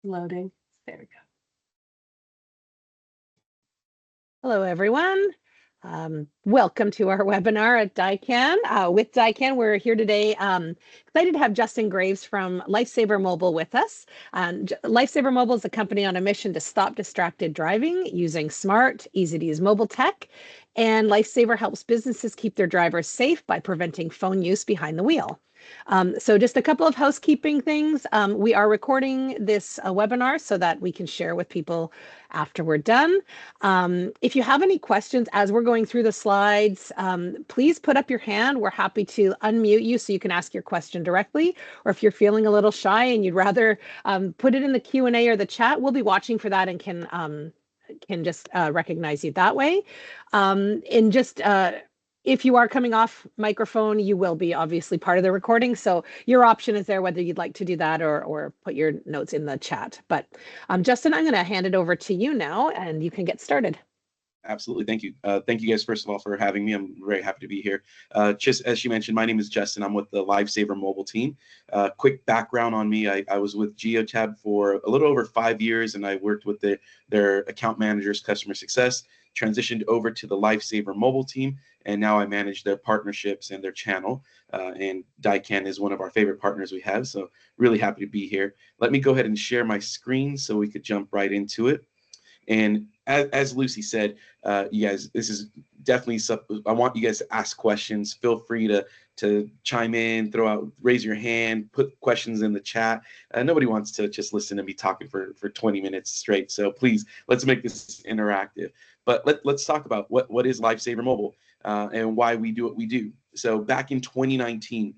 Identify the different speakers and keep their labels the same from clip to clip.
Speaker 1: Loading. There we go. Hello, everyone. Welcome to our webinar at DiCAN. With DiCAN, we're here today. Excited to have Justin Graves from Lifesaver Mobile with us. Lifesaver Mobile is a company on a mission to stop distracted driving using smart, easy-to-use mobile tech. And Lifesaver helps businesses keep their drivers safe by preventing phone use behind the wheel. So just a couple of housekeeping things. We are recording this webinar so that we can share with people after we're done. If you have any questions as we're going through the slides, please put up your hand. We're happy to unmute you so you can ask your question directly. Or if you're feeling a little shy and you'd rather put it in the Q&A or the chat, we'll be watching for that and can just recognize you that way. If you are coming off microphone, you will be obviously part of the recording. So your option is there whether you'd like to do that or put your notes in the chat. But Justin, I'm going to hand it over to you now and you can get started.
Speaker 2: Absolutely. Thank you. Thank you guys, first of all, for having me. I'm very happy to be here. Just as she mentioned, my name is Justin. I'm with the Lifesaver Mobile team. Quick background on me. I was with Geotab for a little over 5 years, and I worked with their account managers, customer success, transitioned over to the Lifesaver Mobile team, and now I manage their partnerships and their channel. And DiCAN is one of our favorite partners we have, so really happy to be here. Let me go ahead and share my screen so we could jump right into it. And as Lucy said, you guys, this is definitely something. I want you guys to ask questions. Feel free to chime in, raise your hand, put questions in the chat. Nobody wants to just listen to me talking for 20 minutes straight. So please, let's make this interactive. But let's talk about what is Lifesaver Mobile and why we do what we do. So back in 2019,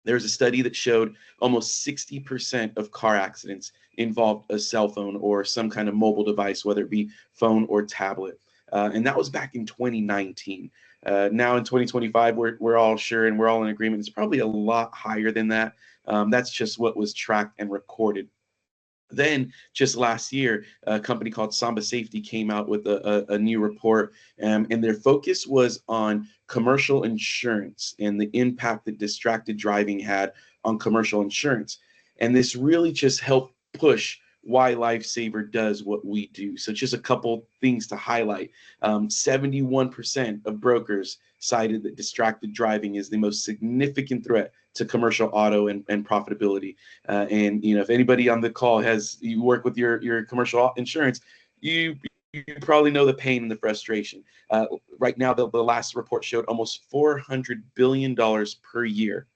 Speaker 2: there's a study that showed almost 60% of car accidents involved a cell phone or some kind of mobile device, whether it be phone or tablet. And that was back in 2019. Now in 2025, we're all sure and we're all in agreement. It's probably a lot higher than that. That's just what was tracked and recorded. Then just last year, a company called Samba Safety came out with a new report, and their focus was on commercial insurance and the impact that distracted driving had on commercial insurance. And this really just helped push why Lifesaver does what we do. So just a couple things to highlight. 71% of brokers cited that distracted driving is the most significant threat to commercial auto and profitability. And if anybody on the call you work with your commercial insurance, you probably know the pain and the frustration. Right now, the last report showed almost $400 billion per year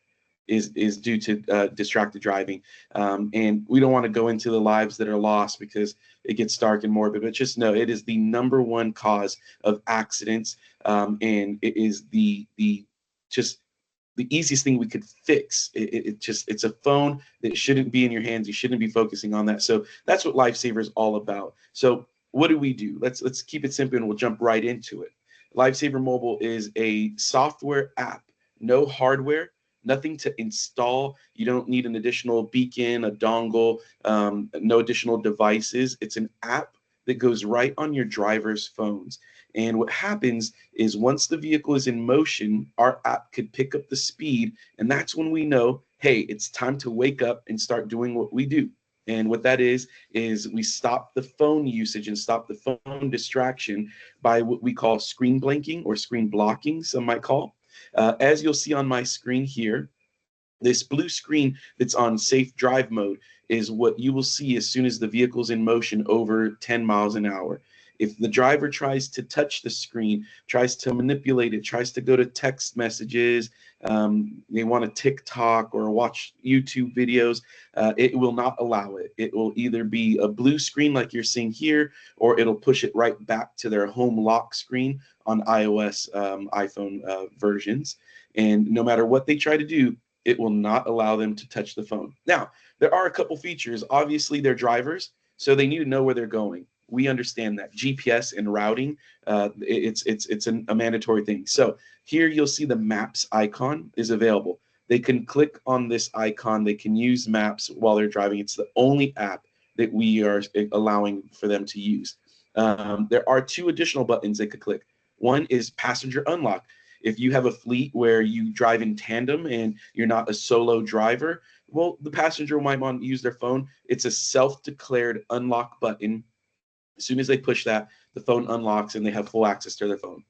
Speaker 2: is due to distracted driving. And we don't want to go into the lives that are lost because it gets dark and morbid, but just know it is the #1 cause of accidents. And it is the easiest thing we could fix. It's a phone that shouldn't be in your hands. You shouldn't be focusing on that. So that's what Lifesaver is all about. So what do we do? Let's keep it simple and we'll jump right into it. Lifesaver Mobile is a software app, no hardware, nothing to install. You don't need an additional beacon, a dongle, no additional devices. It's an app that goes right on your driver's phones. And what happens is once the vehicle is in motion, our app could pick up the speed. And that's when we know, hey, it's time to wake up and start doing what we do. And what that is we stop the phone usage and stop the phone distraction by what we call screen blanking or screen blocking, some might call. As you'll see on my screen here, this blue screen that's on safe drive mode is what you will see as soon as the vehicle's in motion over 10 miles an hour. If the driver tries to touch the screen, tries to manipulate it, tries to go to text messages, they want to TikTok or watch YouTube videos, it will not allow it. It will either be a blue screen like you're seeing here, or it'll push it right back to their home lock screen on iOS, iPhone versions. And no matter what they try to do, it will not allow them to touch the phone. Now, there are a couple features. Obviously, they're drivers, so they need to know where they're going. We understand that GPS and routing, it's a mandatory thing. So here you'll see the maps icon is available. They can click on this icon. They can use maps while they're driving. It's the only app that we are allowing for them to use. There are 2 additional buttons they could click. One is passenger unlock. If you have a fleet where you drive in tandem and you're not a solo driver, Well, the passenger might want to use their phone. It's a self-declared unlock button. As soon as they push that, the phone unlocks and they have full access to their phone.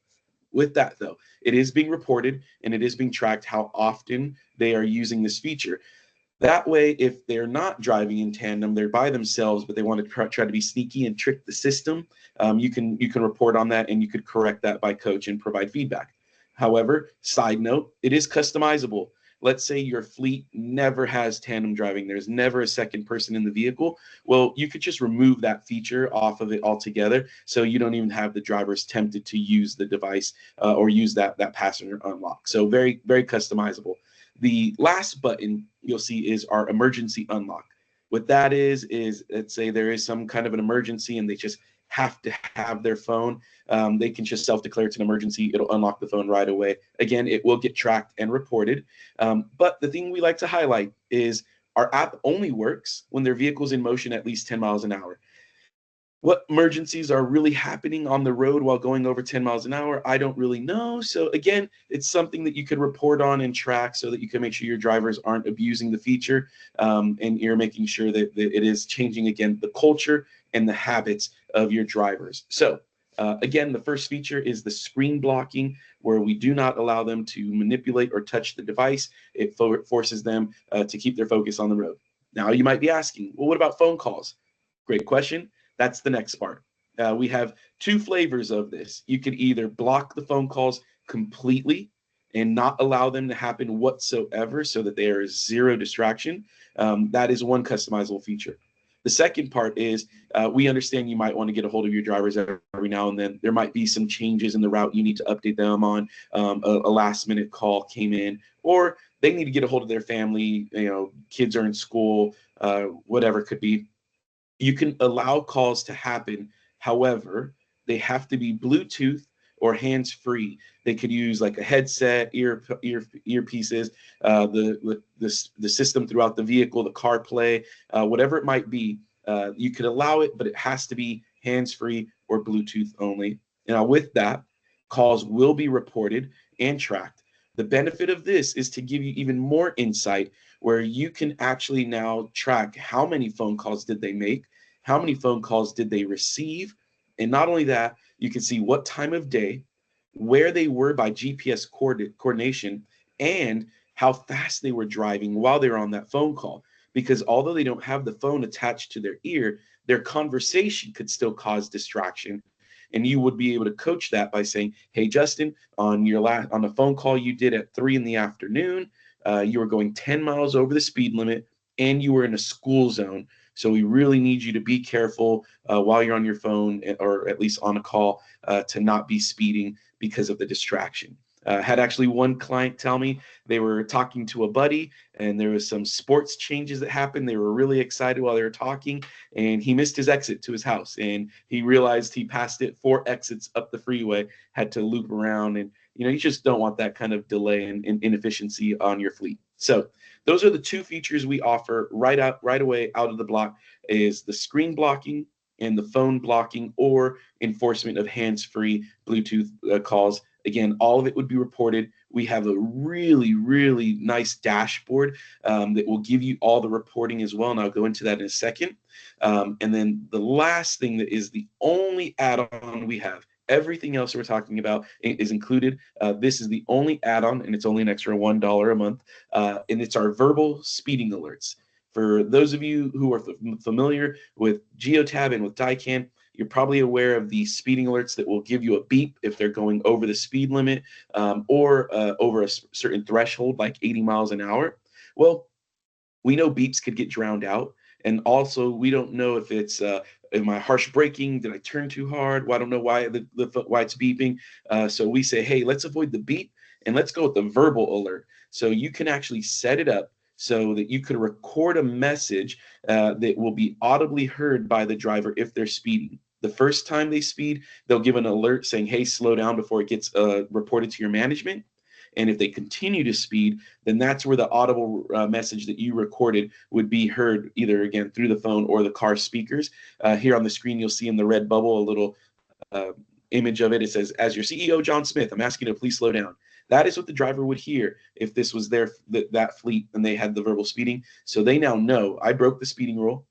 Speaker 2: With that, though, it is being reported and it is being tracked how often they are using this feature. That way, if they're not driving in tandem, they're by themselves, but they want to try to be sneaky and trick the system, you can report on that and you could correct that by coach and provide feedback. However, side note, it is customizable. Let's say your fleet never has tandem driving. There's never a second person in the vehicle. Well, you could just remove that feature off of it altogether, so you don't even have the drivers tempted to use the device or use that passenger unlock. So very, very customizable. The last button you'll see is our emergency unlock. What that is let's say there is some kind of an emergency and they just have to have their phone. They can just self-declare it's an emergency. It'll unlock the phone right away. Again, it will get tracked and reported. But the thing we like to highlight is our app only works when their vehicle's in motion at least 10 miles an hour. What emergencies are really happening on the road while going over 10 miles an hour, I don't really know. So again, it's something that you could report on and track so that you can make sure your drivers aren't abusing the feature, and you're making sure that it is changing, again, the culture and the habits of your drivers. So again, the first feature is the screen blocking, where we do not allow them to manipulate or touch the device. It forces them to keep their focus on the road. Now you might be asking, well, what about phone calls? Great question. That's the next part. We have two flavors of this. You could either block the phone calls completely and not allow them to happen whatsoever so that there is zero distraction. That is one customizable feature. The second part is we understand you might want to get a hold of your drivers every now and then. There might be some changes in the route you need to update them on. A last minute call came in, or they need to get a hold of their family. Kids are in school, whatever it could be. You can allow calls to happen. However, they have to be Bluetooth or hands-free. They could use like a headset, earpieces, the system throughout the vehicle, the CarPlay, whatever it might be. You could allow it, but it has to be hands-free or Bluetooth only. Now, with that, calls will be reported and tracked. The benefit of this is to give you even more insight, where you can actually now track how many phone calls did they make, how many phone calls did they receive, and not only that, you can see what time of day, where they were by GPS coordination, and how fast they were driving while they were on that phone call. Because although they don't have the phone attached to their ear, their conversation could still cause distraction. And you would be able to coach that by saying, hey, Justin, on the phone call you did at 3 in the afternoon, you were going 10 miles over the speed limit and you were in a school zone. So we really need you to be careful while you're on your phone, or at least on a call, to not be speeding because of the distraction. Had actually one client tell me they were talking to a buddy and there was some sports changes that happened. They were really excited while they were talking, and he missed his exit to his house, and he realized he passed it 4 exits up the freeway, had to loop around. And you just don't want that kind of delay and inefficiency on your fleet. So those are the two features we offer right away out of the block, is the screen blocking and the phone blocking, or enforcement of hands-free Bluetooth calls. Again, all of it would be reported. We have a really, really nice dashboard that will give you all the reporting as well, and I'll go into that in a second. And then the last thing that is the only add-on we have. Everything else we're talking about is included. This is the only add-on, and it's only an extra $1 a month, and it's our verbal speeding alerts. For those of you who are familiar with Geotab and with DiCAN, you're probably aware of the speeding alerts that will give you a beep if they're going over the speed limit, or over a certain threshold, like 80 miles an hour. Well, we know beeps could get drowned out. And also, we don't know if it's am I harsh braking? Did I turn too hard? Well, I don't know why why it's beeping. So we say, hey, let's avoid the beep and let's go with the verbal alert. So you can actually set it up so that you could record a message that will be audibly heard by the driver if they're speeding. The first time they speed, they'll give an alert saying, hey, slow down, before it gets reported to your management. And if they continue to speed, then that's where the audible message that you recorded would be heard, either again through the phone or the car speakers. Here on the screen, you'll see in the red bubble a little image of it. It says, as your CEO, John Smith, I'm asking you to please slow down. That is what the driver would hear if this was that fleet and they had the verbal speeding. So they now know I broke the speeding rule,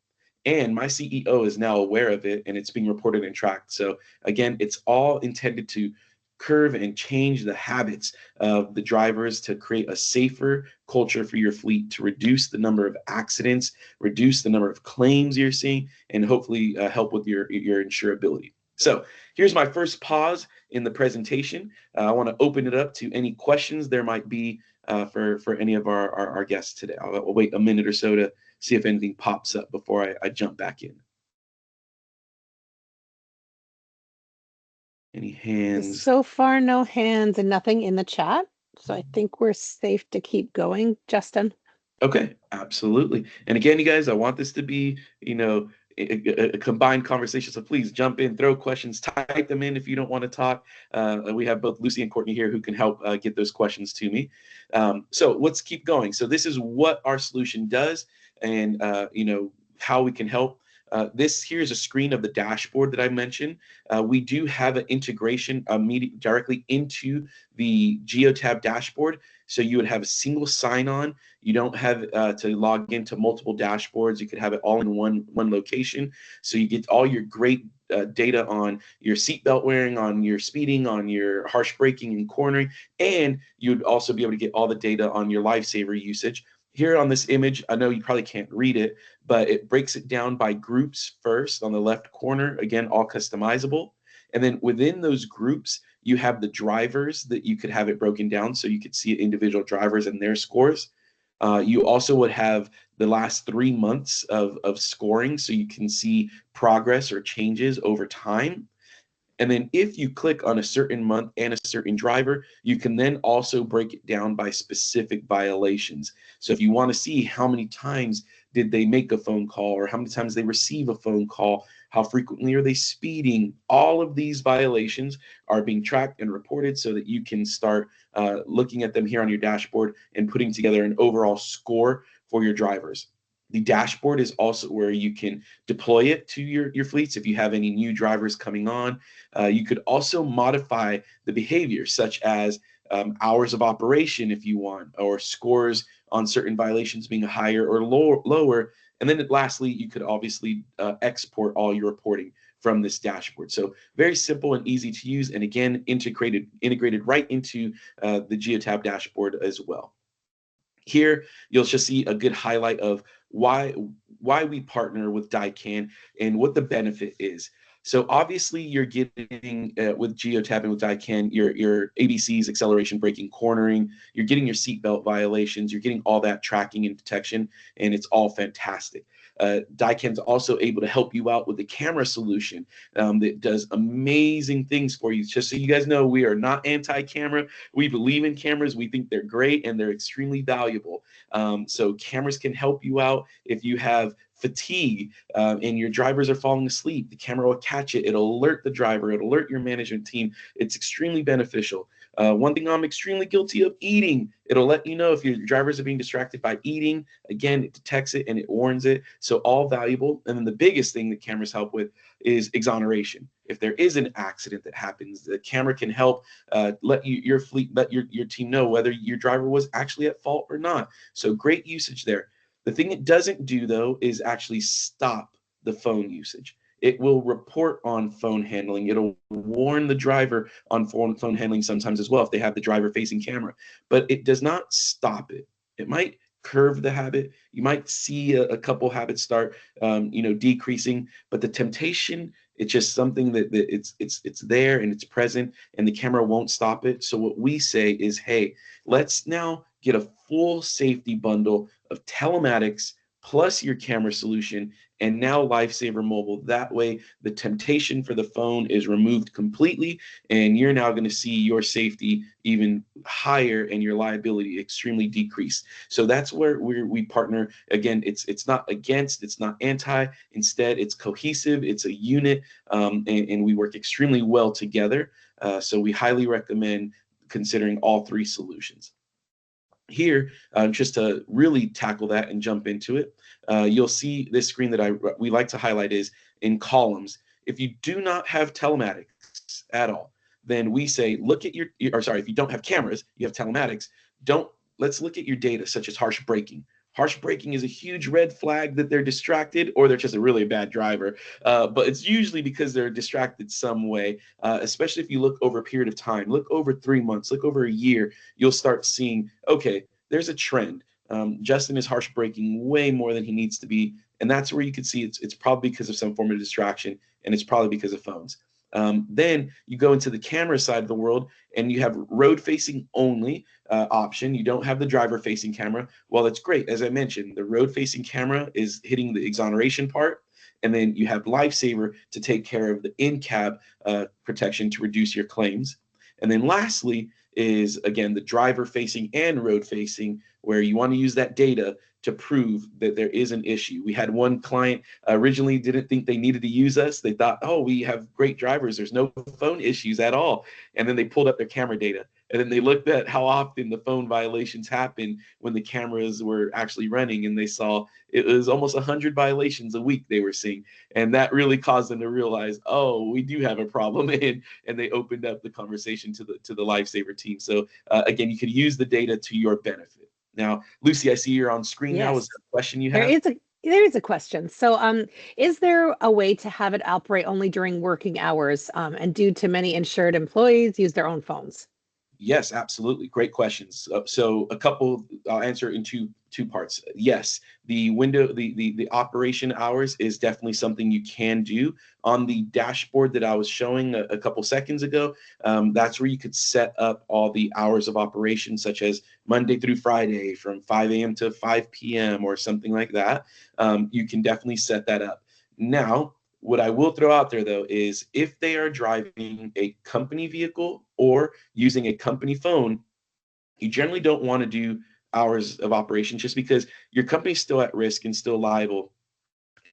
Speaker 2: and my CEO is now aware of it, and it's being reported and tracked. So again, it's all intended to curve and change the habits of the drivers to create a safer culture for your fleet, to reduce the number of accidents, reduce the number of claims you're seeing, and hopefully help with your insurability. So here's my first pause in the presentation. I want to open it up to any questions there might be for any of our guests today. I'll wait a minute or so to see if anything pops up before I jump back in. Any hands?
Speaker 1: So far, no hands and nothing in the chat. So I think we're safe to keep going, Justin.
Speaker 2: Okay, absolutely. And again, you guys, I want this to be, a combined conversation. So please jump in, throw questions, type them in if you don't want to talk. We have both Lucy and Courtney here who can help get those questions to me. So let's keep going. So this is what our solution does, and how we can help. This here is a screen of the dashboard that I mentioned. We do have an integration directly into the GeoTab dashboard. So you would have a single sign-on. You don't have to log into multiple dashboards. You could have it all in one location. So you get all your great data on your seatbelt wearing, on your speeding, on your harsh braking and cornering, and you'd also be able to get all the data on your Lifesaver usage. Here on this image, I know you probably can't read it, but it breaks it down by groups first on the left corner. Again, all customizable. And then within those groups, you have the drivers that you could have it broken down so you could see individual drivers and their scores. You also would have the last 3 months of scoring so you can see progress or changes over time. And then if you click on a certain month and a certain driver, you can then also break it down by specific violations. So if you want to see how many times did they make a phone call, or how many times they receive a phone call, how frequently are they speeding, all of these violations are being tracked and reported so that you can start looking at them here on your dashboard and putting together an overall score for your drivers. The dashboard is also where you can deploy it to your fleets if you have any new drivers coming on. You could also modify the behavior, such as hours of operation if you want, or scores on certain violations being higher or lower. And then lastly, you could obviously export all your reporting from this dashboard. So very simple and easy to use, and again, integrated right into the GeoTab dashboard as well. Here, you'll just see a good highlight of why we partner with DiCAN and what the benefit is. So obviously, you're getting with GeoTab and with DiCAN your ABCs, acceleration, braking, cornering. You're getting your seatbelt violations. You're getting all that tracking and detection, and it's all fantastic. DiCAN's also able to help you out with the camera solution that does amazing things for you. Just so you guys know, we are not anti-camera. We believe in cameras. We think they're great and they're extremely valuable. So cameras can help you out if you have fatigue and your drivers are falling asleep. The camera will catch it. It'll alert the driver. It'll alert your management team. It's extremely beneficial. One thing I'm extremely guilty of, eating. It'll let you know if your drivers are being distracted by eating. Again, it detects it and it warns it. So all valuable. And then the biggest thing that cameras help with is exoneration. If there is an accident that happens, the camera can help let your fleet, let your team know whether your driver was actually at fault or not. So great usage there. The thing it doesn't do, though, is actually stop the phone usage. It will report on phone handling. It'll warn the driver on phone handling sometimes as well if they have the driver facing camera, but it does not stop it. It might curve the habit. You might see a couple habits start, decreasing, but the temptation, it's just something that it's there and it's present, and the camera won't stop it. So what we say is, hey, let's now get a full safety bundle of telematics plus your camera solution, and now Lifesaver Mobile. That way, the temptation for the phone is removed completely, and you're now going to see your safety even higher and your liability extremely decreased. So that's where we partner. Again, it's not against, it's not anti. Instead, it's cohesive. It's a unit, and we work extremely well together. So we highly recommend considering all three solutions. Here, just to really tackle that and jump into it, you'll see this screen that we like to highlight is in columns. If you do not have telematics at all, then we say, look at or sorry, if you don't have cameras, you have telematics, let's look at your data, such as harsh braking. Harsh braking is a huge red flag that they're distracted or they're just a really bad driver. But it's usually because they're distracted some way, especially if you look over a period of time, look over 3 months, look over a year, you'll start seeing, okay, there's a trend. Justin is harsh braking way more than he needs to be. And that's where you can see it's probably because of some form of distraction, and it's probably because of phones. Then you go into the camera side of the world and you have road facing only option. You don't have the driver facing camera. Well, it's great. As I mentioned, the road facing camera is hitting the exoneration part. And then you have Lifesaver to take care of the in-cab protection to reduce your claims. And then lastly is, again, the driver facing and road facing, where you want to use that data to prove that there is an issue. We had one client originally didn't think they needed to use us. They thought, oh, we have great drivers. There's no phone issues at all. And then they pulled up their camera data. And then they looked at how often the phone violations happen when the cameras were actually running. And they saw it was almost 100 violations a week they were seeing. And that really caused them to realize, oh, we do have a problem. And they opened up the conversation to the Lifesaver team. So again, you could use the data to your benefit. Now, Lucy, I see you're on screen now.
Speaker 1: Yes.
Speaker 2: Is there a question you
Speaker 1: There
Speaker 2: have?
Speaker 1: is a question. So, is there a way to have it operate only during working hours? And due to many insured employees use their own phones?
Speaker 2: Yes, absolutely. Great questions. So a couple, I'll answer in two parts. Yes, the operation hours is definitely something you can do on the dashboard that I was showing a couple seconds ago. That's where you could set up all the hours of operation, such as Monday through Friday from 5 a.m. to 5 p.m. or something like that. You can definitely set that up. Now, what I will throw out there, though, is if they are driving a company vehicle or using a company phone, you generally don't want to do hours of operation, just because your company's still at risk and still liable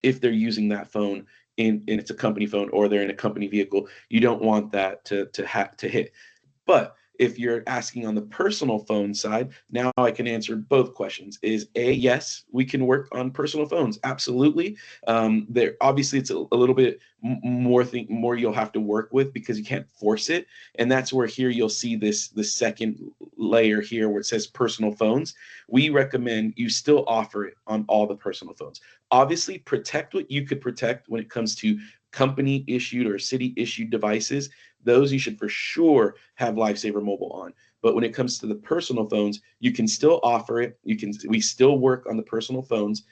Speaker 2: if they're using that phone and it's a company phone or they're in a company vehicle. You don't want that to hit. But if you're asking on the personal phone side, now I can answer both questions. Is A, yes, we can work on personal phones. Absolutely. There obviously it's a little bit more you'll have to work with because you can't force it. And that's where here you'll see the second layer here where it says personal phones. We recommend you still offer it on all the personal phones. Obviously, protect what you could protect when it comes to company issued or city issued devices. Those you should for sure have Lifesaver Mobile on. But when it comes to the personal phones, you can still offer it. We still work on the personal phones,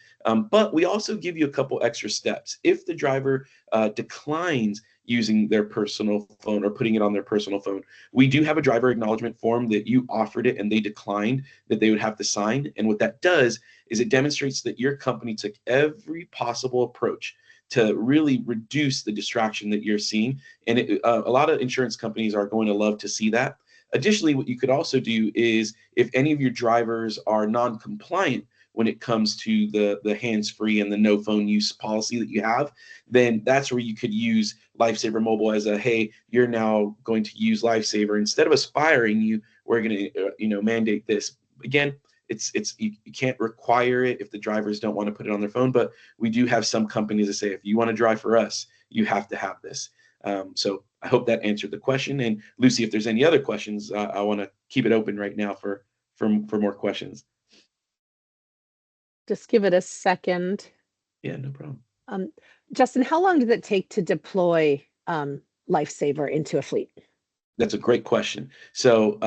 Speaker 2: but we also give you a couple extra steps. If the driver declines using their personal phone or putting it on their personal phone, we do have a driver acknowledgement form that you offered it and they declined that they would have to sign. And what that does is it demonstrates that your company took every possible approach to really reduce the distraction that you're seeing. And a lot of insurance companies are going to love to see that. Additionally, what you could also do is if any of your drivers are non-compliant when it comes to the hands-free and the no phone use policy that you have, then that's where you could use Lifesaver Mobile as a, hey, you're now going to use Lifesaver. Instead of aspiring you, we're going to mandate this. Again, you can't require it if the drivers don't want to put it on their phone, but we do have some companies that say if you want to drive for us, you have to have this. So I hope that answered the question. And Lucy, if there's any other questions, I want to keep it open right now for more questions.
Speaker 1: Just give it a second.
Speaker 2: Yeah, no problem.
Speaker 1: Justin, how long does it take to deploy Lifesaver into a fleet?
Speaker 2: That's a great question. So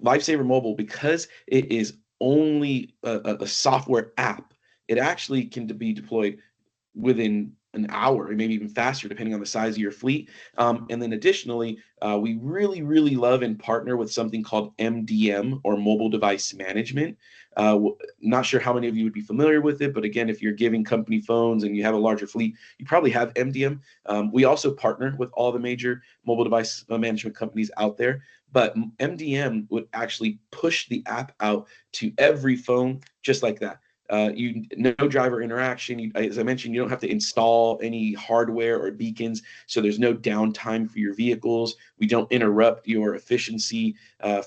Speaker 2: Lifesaver Mobile, because it is only a software app, it actually can be deployed within an hour, maybe even faster, depending on the size of your fleet. And then additionally, we really, really love and partner with something called MDM, or Mobile Device Management. Not sure how many of you would be familiar with it, but again, if you're giving company phones and you have a larger fleet, you probably have MDM. We also partner with all the major mobile device management companies out there, but MDM would actually push the app out to every phone just like that. No driver interaction. As I mentioned, you don't have to install any hardware or beacons, so there's no downtime for your vehicles. We don't interrupt your efficiency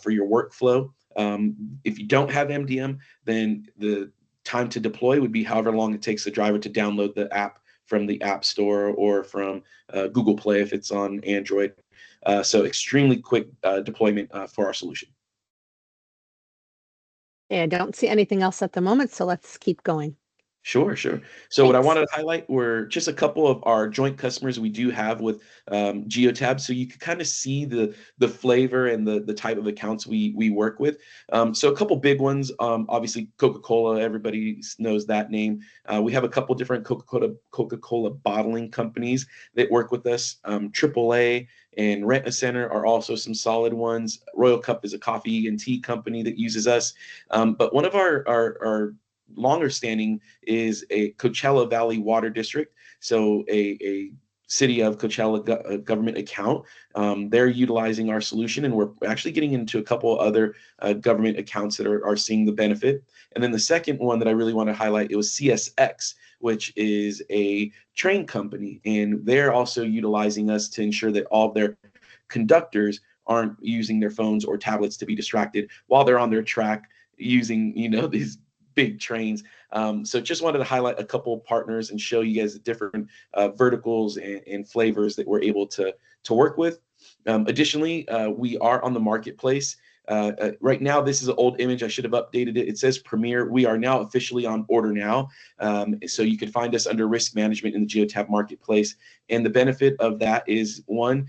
Speaker 2: for your workflow. If you don't have MDM, then the time to deploy would be however long it takes the driver to download the app from the App Store or from Google Play if it's on Android. So extremely quick deployment for our solution.
Speaker 1: I don't see anything else at the moment, so let's keep going.
Speaker 2: Sure, sure. So what I
Speaker 1: Thanks.
Speaker 2: wanted to highlight were just a couple of our joint customers we do have with Geotab, so you can kind of see the flavor and the type of accounts we work with. So a couple big ones, obviously Coca-Cola, everybody knows that name. We have a couple different Coca-Cola bottling companies that work with us. AAA and Rent a Center are also some solid ones. Royal Cup is a coffee and tea company that uses us. But one of our longer standing is a Coachella Valley Water District. So a city of Coachella government account. They're utilizing our solution, and we're actually getting into a couple other government accounts that are seeing the benefit. And then the second one that I really want to highlight, it was CSX, which is a train company, and they're also utilizing us to ensure that all of their conductors aren't using their phones or tablets to be distracted while they're on their track using, these big trains. So just wanted to highlight a couple of partners and show you guys the different verticals and flavors that we're able to work with. Additionally, we are on the marketplace. Right now, this is an old image. I should have updated it. It says Premier. We are now officially on Order Now. So you can find us under Risk Management in the Geotab Marketplace. And the benefit of that is, one,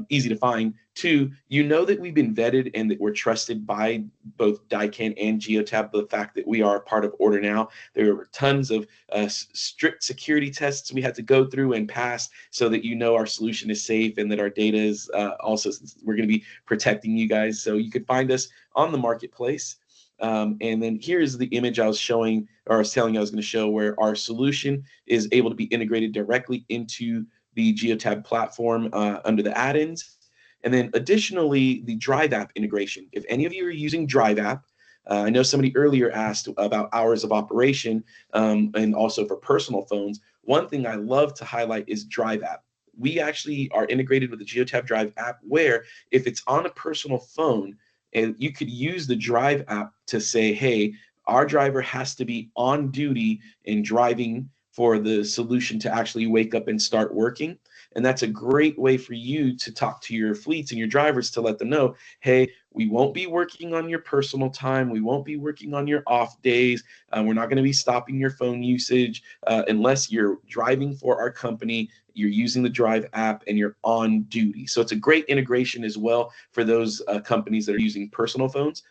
Speaker 2: easy to find. Two, that we've been vetted and that we're trusted by both DiCAN and Geotab. The fact that we are a part of Order Now, there were tons of strict security tests we had to go through and pass so that our solution is safe and that our data is also, we're going to be protecting you guys. So you can find us on the marketplace. And then here's the image I was showing, or I was telling you I was going to show, where our solution is able to be integrated directly into the Geotab platform under the add-ins. And then additionally, the Drive app integration. If any of you are using Drive app, I know somebody earlier asked about hours of operation and also for personal phones. One thing I love to highlight is Drive app. We actually are integrated with the Geotab Drive app, where if it's on a personal phone, and you could use the Drive app to say, hey, our driver has to be on duty and driving for the solution to actually wake up and start working. And that's a great way for you to talk to your fleets and your drivers to let them know, hey, we won't be working on your personal time. We won't be working on your off days. We're not going to be stopping your phone usage unless you're driving for our company, you're using the Drive app, and you're on duty. So it's a great integration as well for those companies that are using personal phones.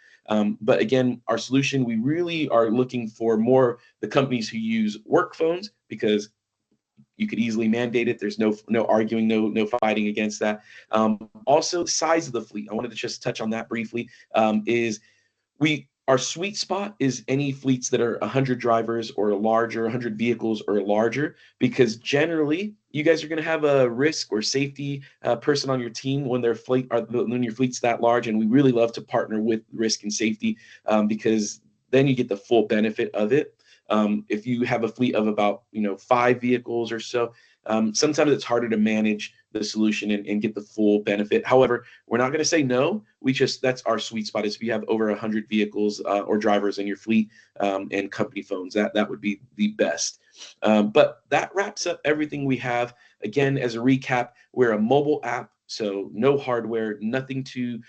Speaker 2: But again, our solution, we really are looking for more the companies who use work phones, because you could easily mandate it. There's no arguing, no fighting against that. Also, size of the fleet. I wanted to just touch on that briefly. Is our sweet spot is any fleets that are 100 drivers or larger, 100 vehicles or larger, because generally you guys are going to have a risk or safety person on your team when your fleet's that large, and we really love to partner with risk and safety because then you get the full benefit of it. If you have a fleet of about 5 vehicles or so, sometimes it's harder to manage the solution and get the full benefit. However, we're not going to say no. That's our sweet spot, is if you have over 100 vehicles or drivers in your fleet and company phones, that would be the best. But that wraps up everything we have. Again, as a recap, we're a mobile app. So no hardware, nothing to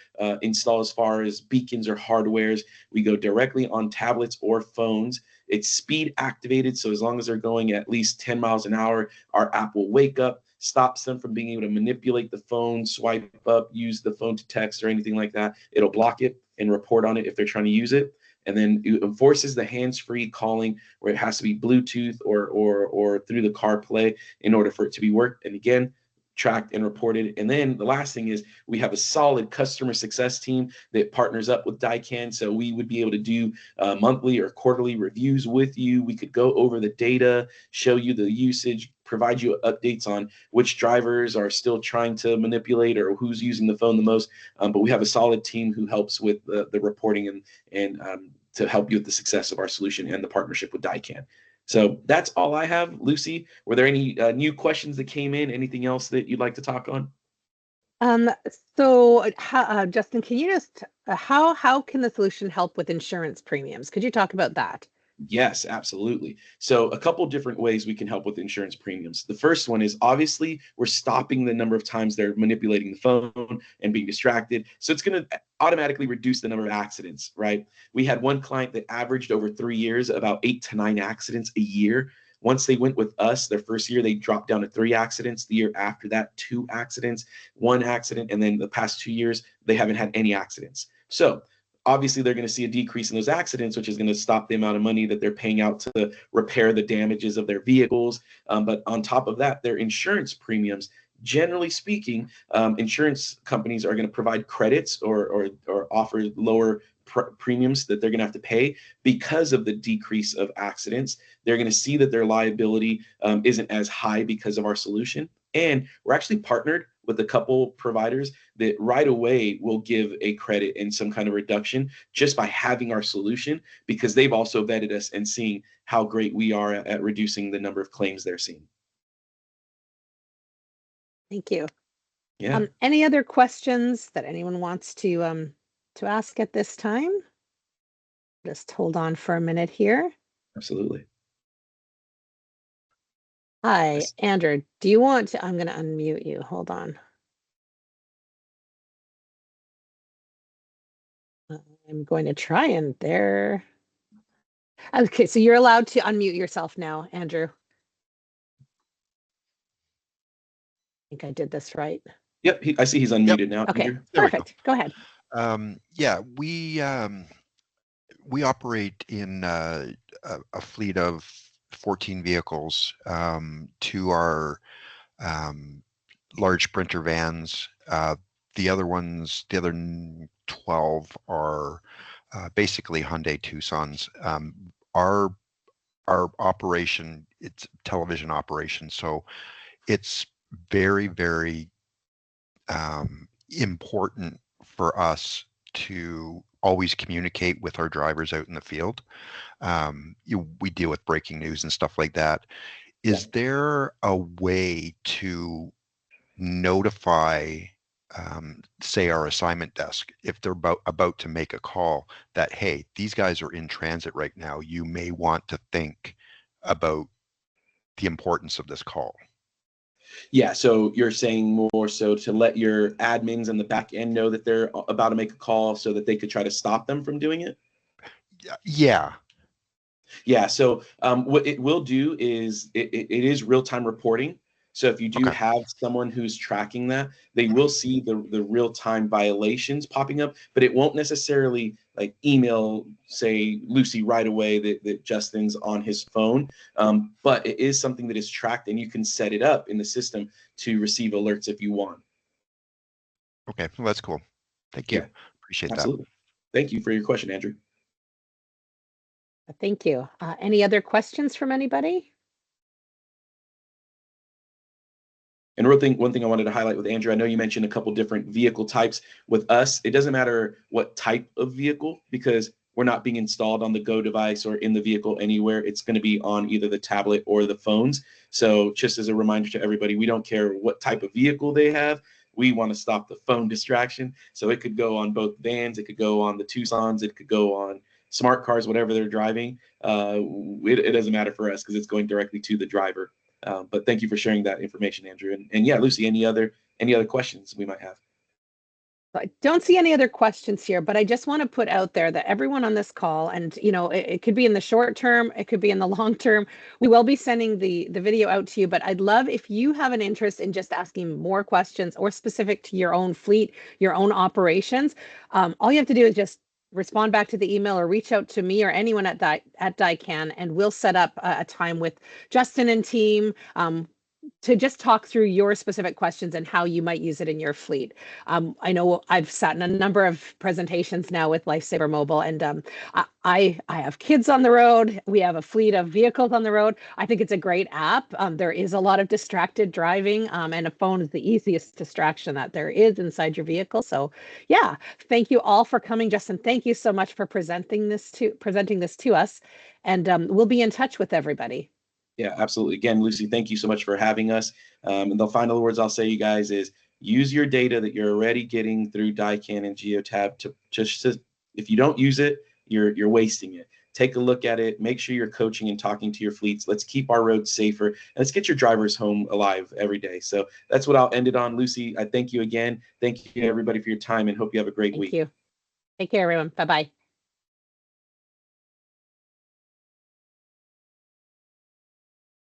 Speaker 2: install as far as beacons or hardwares. We go directly on tablets or phones. It's speed activated, so as long as they're going at least 10 miles an hour, our app will wake up, stops them from being able to manipulate the phone, swipe up, use the phone to text or anything like that. It'll block it and report on it if they're trying to use it. And then it enforces the hands-free calling, where it has to be Bluetooth or through the CarPlay in order for it to be worked. And again, tracked and reported. And then the last thing is we have a solid customer success team that partners up with DiCAN. So we would be able to do monthly or quarterly reviews with you. We could go over the data, show you the usage, provide you updates on which drivers are still trying to manipulate or who's using the phone the most. But we have a solid team who helps with the reporting and to help you with the success of our solution and the partnership with DiCAN. So that's all I have. Lucy, were there any new questions that came in? Anything else that you'd like to talk on?
Speaker 1: So, Justin, can you just how can the solution help with insurance premiums? Could you talk about that?
Speaker 2: Yes, absolutely. So a couple different ways we can help with insurance premiums. The first one is obviously we're stopping the number of times they're manipulating the phone and being distracted. So it's going to automatically reduce the number of accidents, right? We had one client that averaged over 3 years about 8 to 9 accidents a year. Once they went with us, their first year, they dropped down to 3 accidents. The year after that, 2 accidents, 1 accident. And then the past 2 years, they haven't had any accidents. So obviously they're going to see a decrease in those accidents, which is going to stop the amount of money that they're paying out to repair the damages of their vehicles. But on top of that, their insurance premiums, generally speaking, insurance companies are going to provide credits or offer lower premiums that they're going to have to pay because of the decrease of accidents. They're going to see that their liability isn't as high because of our solution. And we're actually partnered with a couple providers that right away will give a credit and some kind of reduction just by having our solution, because they've also vetted us and seeing how great we are at reducing the number of claims they're seeing.
Speaker 1: Thank you.
Speaker 2: Yeah,
Speaker 1: Any other questions that anyone wants to ask at this time? Just hold on for a minute here.
Speaker 2: absolutely.
Speaker 1: Hi,
Speaker 2: Yes.
Speaker 1: Andrew. Do you want to? I'm going to unmute you. Hold on. I'm going to try and there. Okay, so you're allowed to unmute yourself now, Andrew. I think I did this right.
Speaker 2: Yep, I see he's unmuted now.
Speaker 1: Okay,
Speaker 2: Andrew.
Speaker 3: There we go.
Speaker 1: perfect. Go ahead.
Speaker 3: Yeah, we operate in a fleet of 14 vehicles, to our large Sprinter vans. The other 12 are basically Hyundai Tucsons. Our operation, it's television operation, so it's very, very important for us to always communicate with our drivers out in the field. We deal with breaking news and stuff like that. Is there a way to notify, say, our assignment desk, if they're about to make a call, that, hey, these guys are in transit right now, you may want to think about the importance of this call?
Speaker 2: Yeah, so you're saying more so to let your admins and the back end know that they're about to make a call so that they could try to stop them from doing it?
Speaker 3: Yeah.
Speaker 2: Yeah, so what it will do is it is real-time reporting. So if you do
Speaker 3: Okay.
Speaker 2: have someone who's tracking that, they will see the real-time violations popping up, but it won't necessarily like email, say, Lucy right away that Justin's on his phone. But it is something that is tracked, and you can set it up in the system to receive alerts if you want.
Speaker 3: Okay, well, that's cool. Thank you.
Speaker 2: Yeah,
Speaker 3: Appreciate that.
Speaker 2: absolutely. Thank you for your question, Andrew.
Speaker 1: Thank you. Any other questions from anybody?
Speaker 2: And one thing I wanted to highlight with Andrew, I know you mentioned a couple different vehicle types. With us, it doesn't matter what type of vehicle, because we're not being installed on the Go device or in the vehicle anywhere. It's going to be on either the tablet or the phones. So just as a reminder to everybody, we don't care what type of vehicle they have. We want to stop the phone distraction. So it could go on both vans, it could go on the Tucsons, it could go on smart cars, whatever they're driving. It doesn't matter for us because it's going directly to the driver. But thank you for sharing that information, Andrew. And yeah, Lucy, any other questions we might have?
Speaker 1: I don't see any other questions here, but I just want to put out there that everyone on this call, and it could be in the short term, it could be in the long term. We will be sending the video out to you, but I'd love if you have an interest in just asking more questions or specific to your own fleet, your own operations. All you have to do is just respond back to the email or reach out to me or anyone at DiCAN, and we'll set up a time with Justin and team to just talk through your specific questions and how you might use it in your fleet. I know I've sat in a number of presentations now with Lifesaver Mobile, and I have kids on the road. We have a fleet of vehicles on the road. I think it's a great app. There is a lot of distracted driving, and a phone is the easiest distraction that there is inside your vehicle. So yeah, thank you all for coming. Justin, thank you so much for presenting this to us, and we'll be in touch with everybody.
Speaker 2: Yeah, absolutely. Again, Lucy, thank you so much for having us. And the final words I'll say, you guys, is use your data that you're already getting through DiCAN and GeoTab to if you don't use it, you're wasting it. take a look at it. Make sure you're coaching and talking to your fleets. Let's keep our roads safer, and let's get your drivers home alive every day. So that's what I'll end it on. Lucy, I thank you again. Thank you everybody for your time, and hope you have a great week.
Speaker 1: Thank you. Take care, everyone. Bye-bye.